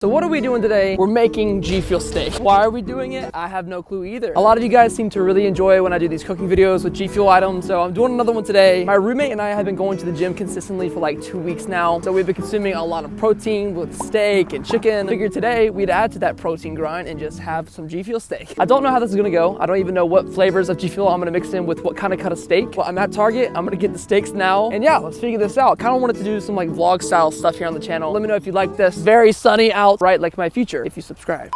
So what are we doing today? We're making GFUEL steak. Why are we doing it? I have no clue either. A lot of you guys seem to really enjoy when I do these cooking videos with GFUEL items, so I'm doing another one today. My roommate and I have been going to the gym consistently for like 2 weeks now, so we've been consuming a lot of protein with steak and chicken. Figured today we'd add to that protein grind and just have some GFUEL steak. I don't know how this is gonna go. I don't even know what flavors of GFUEL I'm gonna mix in with what kind of cut of steak. But I'm at Target, I'm gonna get the steaks now, and yeah, let's figure this out. Kind of wanted to do some like vlog style stuff here on the channel. Let me know if you like this. Very sunny out, right like my future, if you subscribe.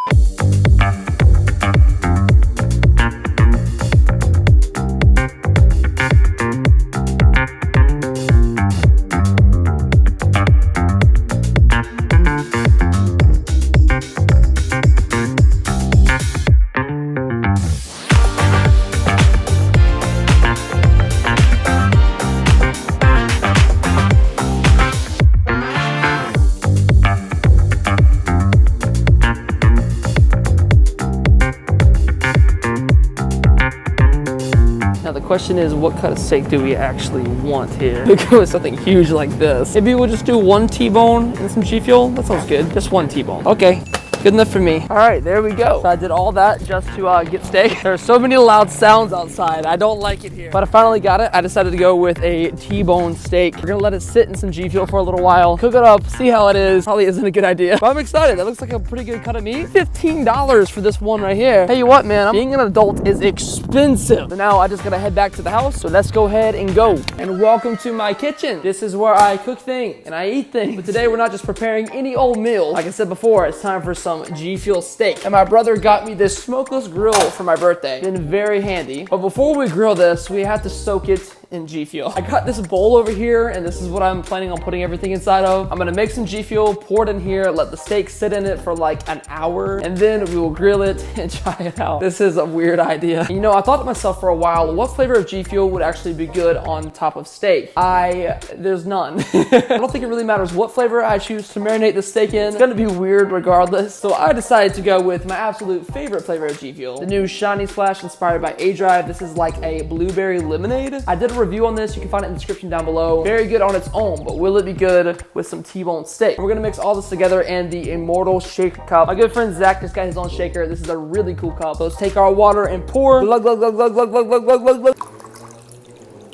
The question is, what kind of steak do we actually want here? We go with something huge like this. Maybe we'll just do one T-bone and some GFUEL. That sounds good. Just one T-bone. Okay. Good enough for me. All right, there we go. So I did all that just to get steak. There are so many loud sounds outside. I don't like it here. But I finally got it. I decided to go with a T-bone steak. We're gonna let it sit in some GFUEL for a little while, cook it up, see how it is. Probably isn't a good idea, but I'm excited. That looks like a pretty good cut of meat. $15 for this one right here. Tell you what, man, being an adult is expensive. So now I just gotta head back to the house. So let's go ahead and go. And welcome to my kitchen. This is where I cook things and I eat things. But today we're not just preparing any old meal. Like I said before, it's time for some GFUEL steak. And my brother got me this smokeless grill for my birthday. Been very handy. But before we grill this, we have to soak it in GFUEL. I got this bowl over here, and this is what I'm planning on putting everything inside of. I'm gonna make some GFUEL, pour it in here, let the steak sit in it for like an hour, and then we will grill it and try it out. This is a weird idea. And you know, I thought to myself for a while, what flavor of GFUEL would actually be good on top of steak? There's none. I don't think it really matters what flavor I choose to marinate the steak in. It's gonna be weird regardless. So I decided to go with my absolute favorite flavor of GFUEL, the new Shiny Splash inspired by A-Drive. This is like a blueberry lemonade. I did a review on this. You can find it in the description down below. Very good on its own, but will it be good with some T-bone steak? We're gonna mix all this together in the immortal shaker cup. My good friend Zach just got his own shaker. This is a really cool cup. So let's take our water and pour. Glug, glug, glug, glug, glug, glug, glug, glug, glug.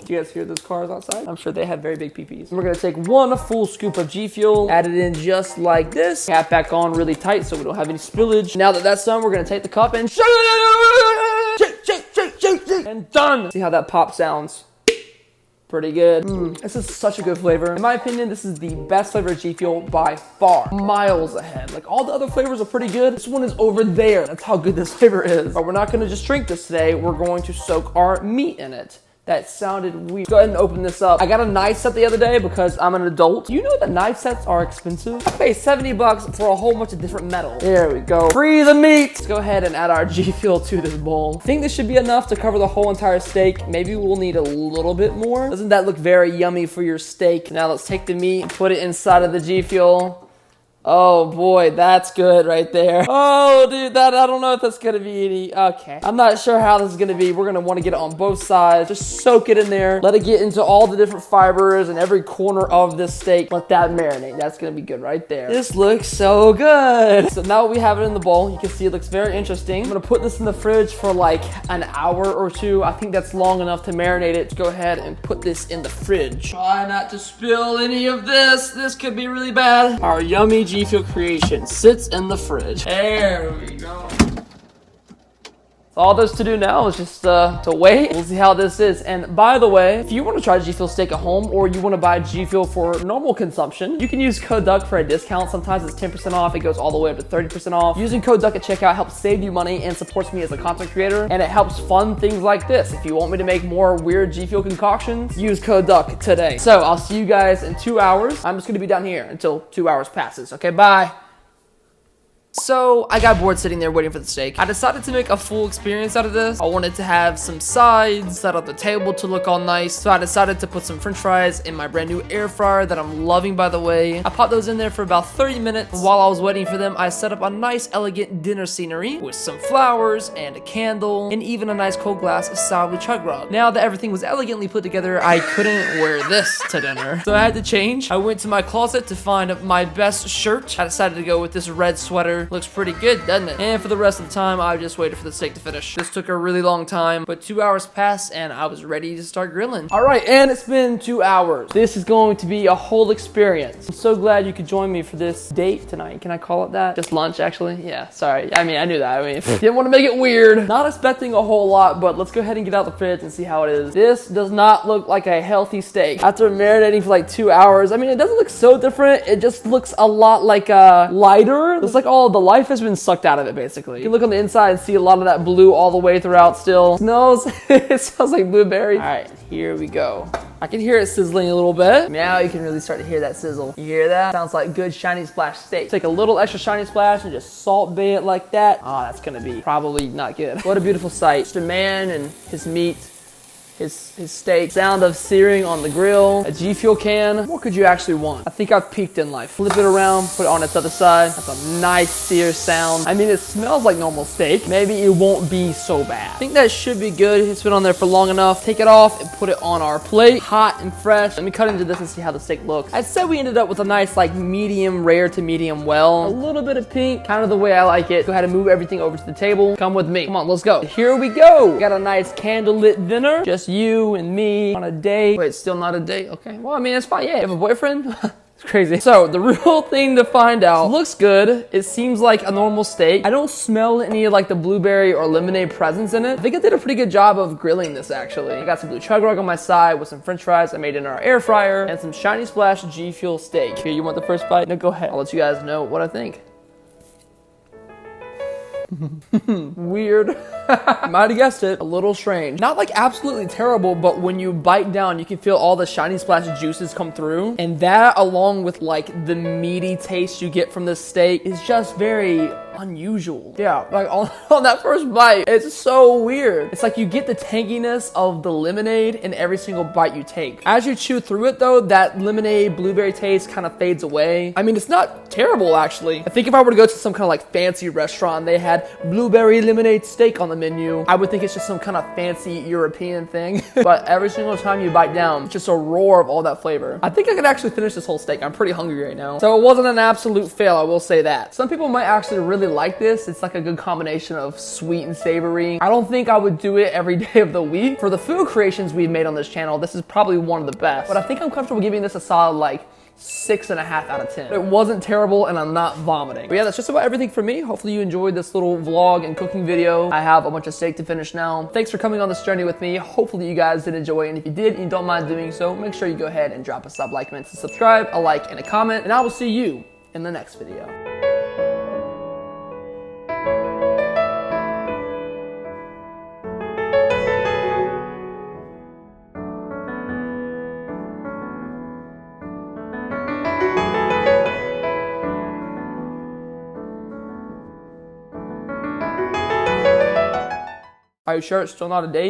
Do you guys hear those cars outside? I'm sure they have very big peepees. We're gonna take one full scoop of GFUEL, add it in just like this, cap back on really tight so we don't have any spillage. Now that that's done, we're gonna take the cup and shake, shake, shake, shake, shake, and done. See how that pop sounds? Pretty good. This is such a good flavor. In my opinion, this is the best flavor of GFUEL by far. Miles ahead. Like, all the other flavors are pretty good. This one is over there. That's how good this flavor is. But we're not gonna just drink this today. We're going to soak our meat in it. That sounded weird. Let's go ahead and open this up. I got a knife set the other day because I'm an adult. You know that knife sets are expensive? I paid 70 bucks for a whole bunch of different metal. There we go. Free the meat. Let's go ahead and add our GFUEL to this bowl. I think this should be enough to cover the whole entire steak. Maybe we'll need a little bit more. Doesn't that look very yummy for your steak? Now let's take the meat and put it inside of the GFUEL. Oh boy, that's good right there. Oh dude, I don't know if that's gonna be any, okay. I'm not sure how this is gonna be. We're gonna wanna get it on both sides. Just soak it in there. Let it get into all the different fibers and every corner of this steak. Let that marinate. That's gonna be good right there. This looks so good. So now we have it in the bowl. You can see it looks very interesting. I'm gonna put this in the fridge for like an hour or two. I think that's long enough to marinate it. Go ahead and put this in the fridge. Try not to spill any of this. This could be really bad. Our yummy GFUEL creation sits in the fridge. There we go. All there's to do now is just to wait. We'll see how this is. And by the way, if you want to try GFUEL steak at home or you want to buy GFUEL for normal consumption, you can use code DUCK for a discount. Sometimes it's 10% off. It goes all the way up to 30% off. Using code DUCK at checkout helps save you money and supports me as a content creator. And it helps fund things like this. If you want me to make more weird GFUEL concoctions, use code DUCK today. So I'll see you guys in 2 hours. I'm just going to be down here until 2 hours passes. Okay, bye. So I got bored sitting there waiting for the steak. I decided to make a full experience out of this. I wanted to have some sides, set up the table to look all nice. So I decided to put some french fries in my brand new air fryer that I'm loving, by the way. I popped those in there for about 30 minutes. While I was waiting for them, I set up a nice elegant dinner scenery with some flowers and a candle and even a nice cold glass of sour chug grog. Now that everything was elegantly put together, I couldn't wear this to dinner. So I had to change. I went to my closet to find my best shirt. I decided to go with this red sweater. Looks pretty good, doesn't it? And for the rest of the time, I just waited for the steak to finish. This took a really long time, but 2 hours passed and I was ready to start grilling. All right, and it's been 2 hours. This is going to be a whole experience. I'm so glad you could join me for this date tonight. Can I call it that? Just lunch, actually? Yeah, sorry. I mean, I knew that. I mean, didn't want to make it weird. Not expecting a whole lot, but let's go ahead and get out the fridge and see how it is. This does not look like a healthy steak. After marinating for like 2 hours, I mean, it doesn't look so different. It just looks a lot like lighter. Looks like all the life has been sucked out of it, basically. You can look on the inside and see a lot of that blue all the way throughout still. It smells like blueberry. All right, here we go. I can hear it sizzling a little bit. Now you can really start to hear that sizzle. You hear that? Sounds like good Shiny Splash steak. Take a little extra Shiny Splash and just salt bay it like that. Oh, that's gonna be probably not good. What a beautiful sight. Just a man and his meat. His steak, sound of searing on the grill, a G Fuel can. What could you actually want? I think I've peaked in life. Flip it around, put it on its other side. That's a nice sear sound. I mean, it smells like normal steak. Maybe it won't be so bad. I think that should be good. It's been on there for long enough. Take it off and put it on our plate, hot and fresh. Let me cut into this and see how the steak looks. I'd say we ended up with a nice like medium rare to medium well. A little bit of pink, kind of the way I like it. Go ahead and move everything over to the table. Come with me. Come on, let's go. Here we go. We got a nice candlelit dinner. Just you and me on a date. Wait, still not a date? Okay. Well, I mean, it's fine. Yeah, you have a boyfriend? It's crazy. So the real thing to find out, looks good. It seems like a normal steak. I don't smell any of like the blueberry or lemonade presence in it. I think I did a pretty good job of grilling this actually. I got some blue chug rug on my side with some french fries I made in our air fryer and some Shiny Splash GFUEL steak. Here, you want the first bite? No, go ahead. I'll let you guys know what I think. Weird. Might have guessed it. A little strange. Not like absolutely terrible, but when you bite down, you can feel all the Shiny Splash juices come through. And that, along with like the meaty taste you get from this steak, is just very unusual. Yeah, like on that first bite, it's so weird. It's like you get the tanginess of the lemonade in every single bite you take. As you chew through it though, that lemonade blueberry taste kind of fades away. I mean, it's not terrible actually. I think if I were to go to some kind of like fancy restaurant, they had blueberry lemonade steak on the menu, I would think it's just some kind of fancy European thing. But every single time you bite down, it's just a roar of all that flavor. I think I could actually finish this whole steak. I'm pretty hungry right now. So it wasn't an absolute fail, I will say that. Some people might actually really like this. It's like a good combination of sweet and savory. I don't think I would do it every day of the week. For the food creations we've made on this channel, this is probably one of the best. But I think I'm comfortable giving this a solid like 6.5 out of 10. It wasn't terrible and I'm not vomiting. But yeah, that's just about everything for me. Hopefully you enjoyed this little vlog and cooking video. I have a bunch of steak to finish now. Thanks for coming on this journey with me. Hopefully you guys did enjoy, and if you did and you don't mind doing so, make sure you go ahead and drop a sub, like, and subscribe, a like, and a comment, and I will see you in the next video. Are you sure it's still not a date?